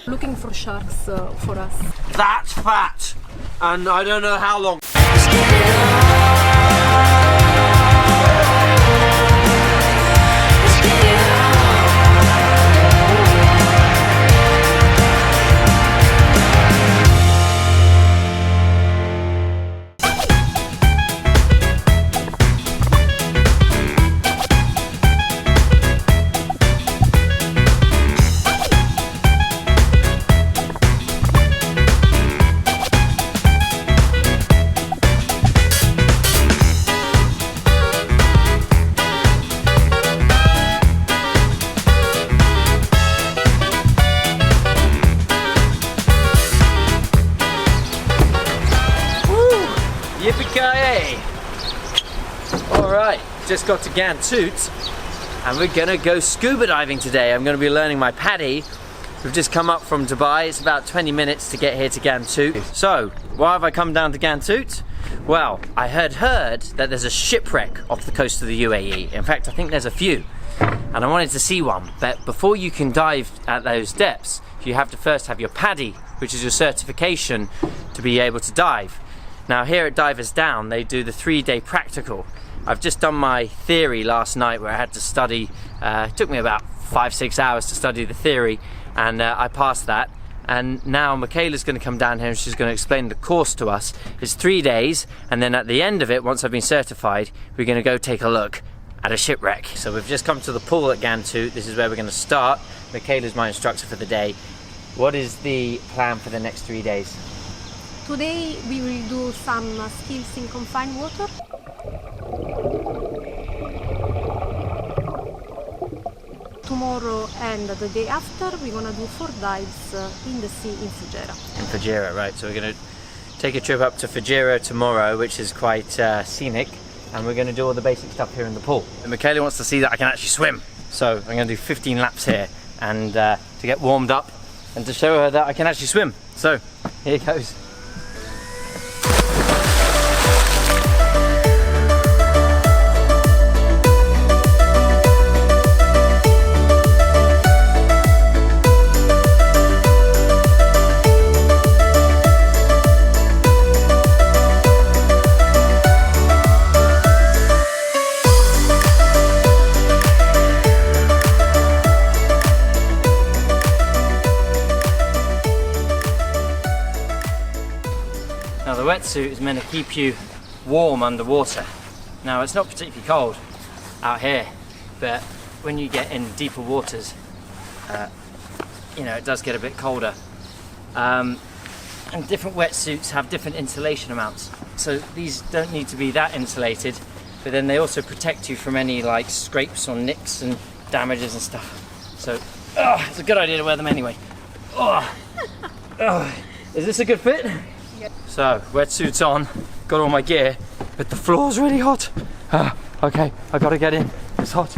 looking for sharks for us. That's fat, and I don't know how long. Yippee-ki-yay! Alright, just got to Wetsuit and we're gonna go scuba diving today. I'm gonna be learning my Padi. We've just come up from Dubai. It's about 20 minutes to get here to Wetsuit. So, why have I come down to Wetsuit? Well, I heard that there's a shipwreck off the coast of the UAE. In fact, I think there's a few. And I wanted to see one. But before you can dive at those depths, you have to first have your Padi, which is your certification to be able to dive. Now here at Divers Down, they do the 3-day practical. I've just done my theory last night where I had to study, it took me about 5-6 hours to study the theory, and I passed that. And now Michaela's going to come down here and she's going to explain the course to us. It's 3 days, and then at the end of it, once I've been certified, we're going to go take a look at a shipwreck. So we've just come to the pool at Wetsuit. This is where we're going to start. Michaela's my instructor for the day. What is the plan for the next 3 days? Today we will do some skills in confined water. Tomorrow and the day after we're gonna do 4 dives in the sea in Fujairah. In Fujairah, right. So we're gonna take a trip up to Fujairah tomorrow, which is quite scenic, and we're gonna do all the basic stuff here in the pool. And Michaela wants to see that I can actually swim. So I'm gonna do 15 laps here and to get warmed up and to show her that I can actually swim. So here goes. Now the wetsuit is meant to keep you warm underwater. Now it's not particularly cold out here, but when you get in deeper waters, you know, it does get a bit colder. And different wetsuits have different insulation amounts. So these don't need to be that insulated, but then they also protect you from any like scrapes or nicks and damages and stuff. So it's a good idea to wear them anyway. Is this a good fit? So, wetsuit's on, got all my gear, but the floor's really hot. Okay, I gotta get in, it's hot.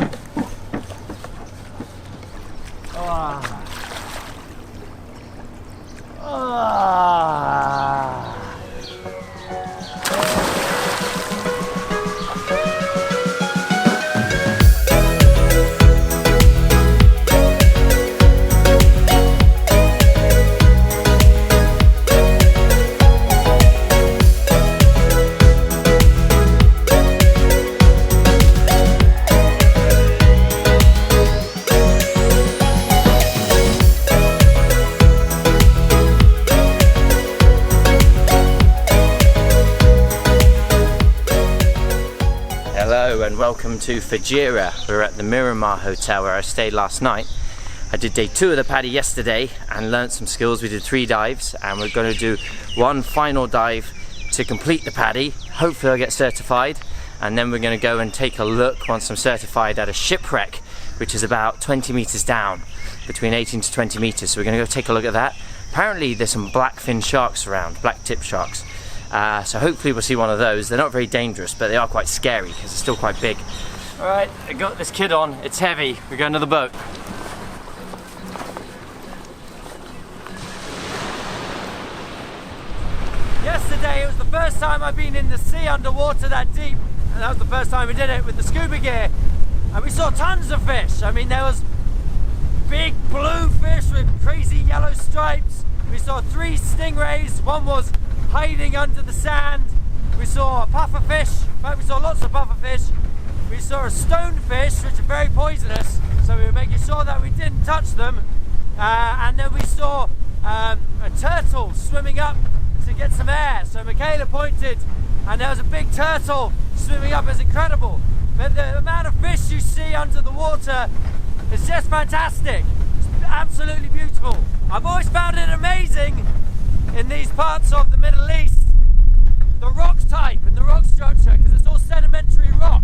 And welcome to Fujairah. We're at the Miramar Hotel where I stayed last night. I did day 2 of the Padi yesterday and learned some skills. We did 3 dives and we're going to do 1 final dive to complete the Padi. Hopefully I'll get certified, and then we're going to go and take a look once I'm certified at a shipwreck, which is about 20 meters down, between 18 to 20 meters. So we're going to go take a look at that. Apparently there's some blackfin sharks around, black tip sharks. So hopefully we'll see one of those. They're not very dangerous, but they are quite scary because they're still quite big. All right, I got this kit on. It's heavy. We're going to the boat. Yesterday, it was the first time I've been in the sea underwater that deep, and that was the first time we did it with the scuba gear. And we saw tons of fish. I mean, there was big blue fish with crazy crazy yellow stripes. We saw 3 stingrays. One was hiding under the sand. We saw a pufferfish. In fact, we saw lots of pufferfish. We saw a stonefish, which are very poisonous, so we were making sure that we didn't touch them. And then we saw a turtle swimming up to get some air. So Michaela pointed, and there was a big turtle swimming up. It's incredible. But the amount of fish you see under the water is just fantastic. It's absolutely beautiful. I've always found it amazing in these parts of the Middle East, the rock type and the rock structure, because it's all sedimentary rock.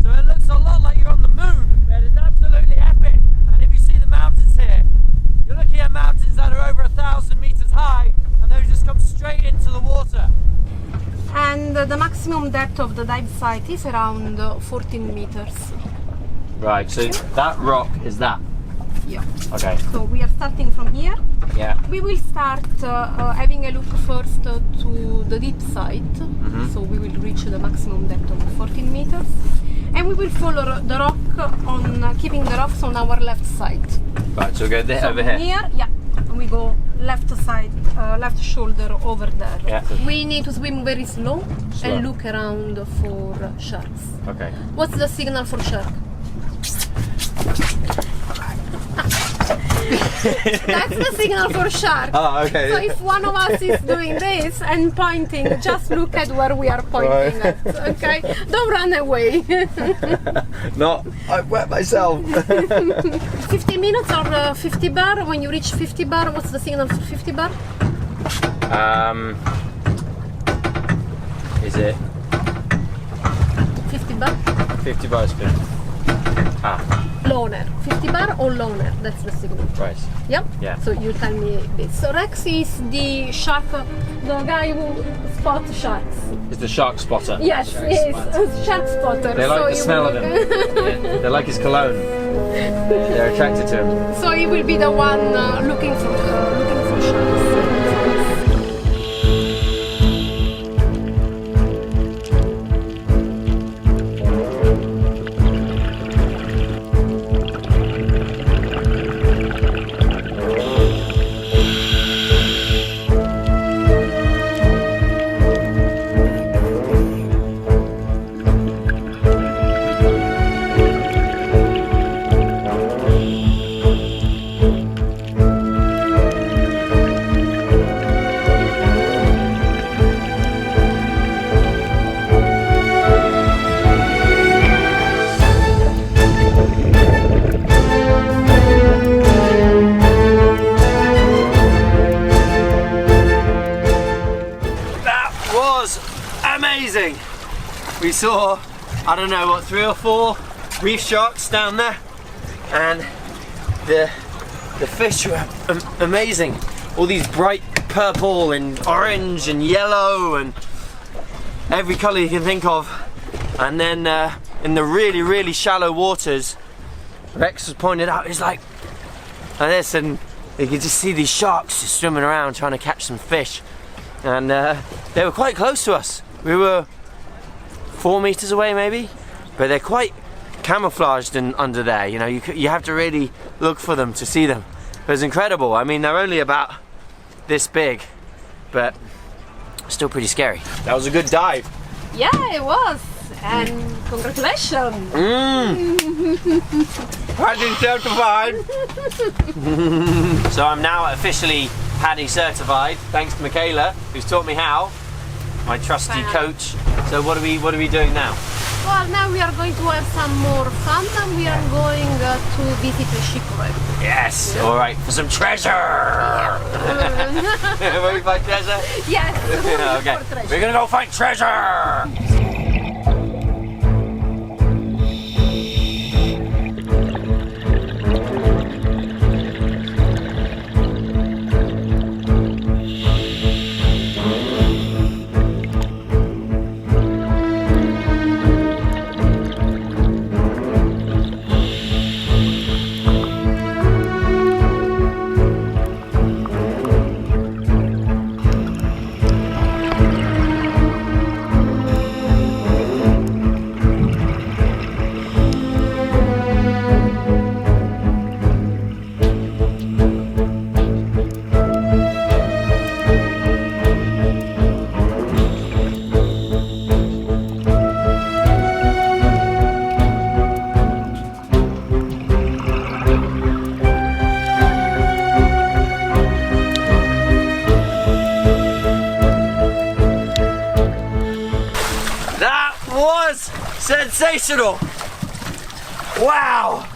So it looks a lot like you're on the moon, but it's absolutely epic. And if you see the mountains here, you're looking at mountains that are over 1,000 meters high, and those just come straight into the water. And the maximum depth of the dive site is around 14 meters. Right, so that rock is that? Yeah. Okay. So we are starting from here. Yeah. We will start having a look first to the deep side. So we will reach the maximum depth of 14 meters. And we will follow the rock on keeping the rocks on our left side. Right, so we'll go over here. Yeah. And we go left side, left shoulder over there. Yeah. We need to swim very slow and look around for sharks. Okay. What's the signal for shark? That's the signal for shark. Oh, okay. So if one of us is doing this and pointing, just look at where we are pointing at, okay? Don't run away. No, I wet myself. 50 minutes or 50 bar. When you reach 50 bar, what's the signal for 50 bar? Is it 50 bar? 50 bars good? Ah, Loner. 50 bar or loner, that's the signal. right. Yep? Yeah. So you tell me this. So Rex is the shark, the guy who spots sharks. It's the shark spotter. Yes, he is a shark spotter. They like so the smell of him. Yeah, they like his cologne. They're attracted to him. So he will be the one looking for sharks. Amazing! We saw, I don't know what, 3 or 4 reef sharks down there, and the fish were amazing. All these bright purple and orange and yellow and every colour you can think of. And then in the really shallow waters, Rex was pointed out, it's like this, and you could just see these sharks just swimming around trying to catch some fish. And they were quite close to us. We were 4 meters away maybe, but they're quite camouflaged under there. You know, you have to really look for them to see them. But it's incredible. I mean, they're only about this big, but still pretty scary. That was a good dive. Yeah, it was. And congratulations. Paddy certified. So I'm now officially Paddy certified, thanks to Michaela, who's taught me how. My trusty coach. So what are we doing now? Well, now we are going to have some more fun, and we are going to visit the shipwreck. Yes. Yeah. All right, for some treasure. Will we find treasure? Yes. Okay. We're gonna go find treasure. sensational! Wow!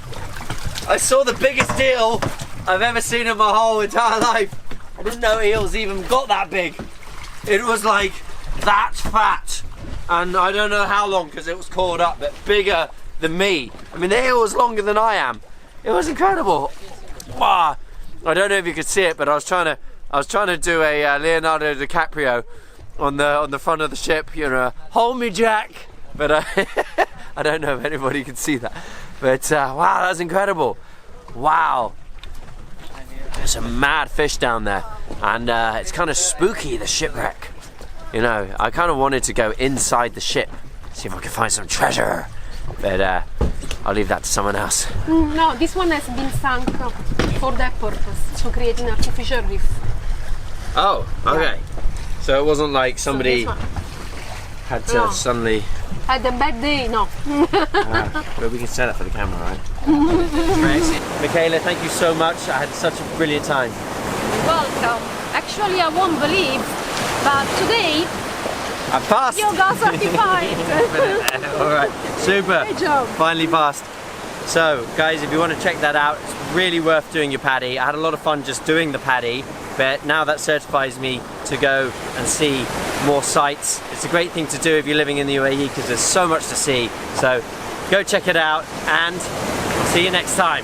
I saw the biggest eel I've ever seen in my whole entire life. I didn't know eels even got that big. It was like that fat. And I don't know how long because it was caught up, but bigger than me. I mean, the eel was longer than I am. It was incredible. Wow. I don't know if you could see it, but I was trying to do a Leonardo DiCaprio on the front of the ship, you know, hold me Jack. But I don't know if anybody can see that. But wow, that was incredible. Wow. There's a mad fish down there, and it's kind of spooky, the shipwreck. You know, I kind of wanted to go inside the ship, see if I could find some treasure, but I'll leave that to someone else. No, this one has been sunk for that purpose, to create an artificial reef. Oh, okay. So it wasn't like somebody had to suddenly... Had a bad day, no. But we can set that for the camera, right? Michaela, thank you so much. I had such a brilliant time. Welcome. Actually, I won't believe, but today I passed. you got certified. Alright, super. Good job. Finally passed. So, guys, if you want to check that out, it's really worth doing your Padi. I had a lot of fun just doing the Padi, but now that certifies me to go and see more sights. It's a great thing to do if you're living in the UAE because there's so much to see. So, go check it out, and I'll see you next time.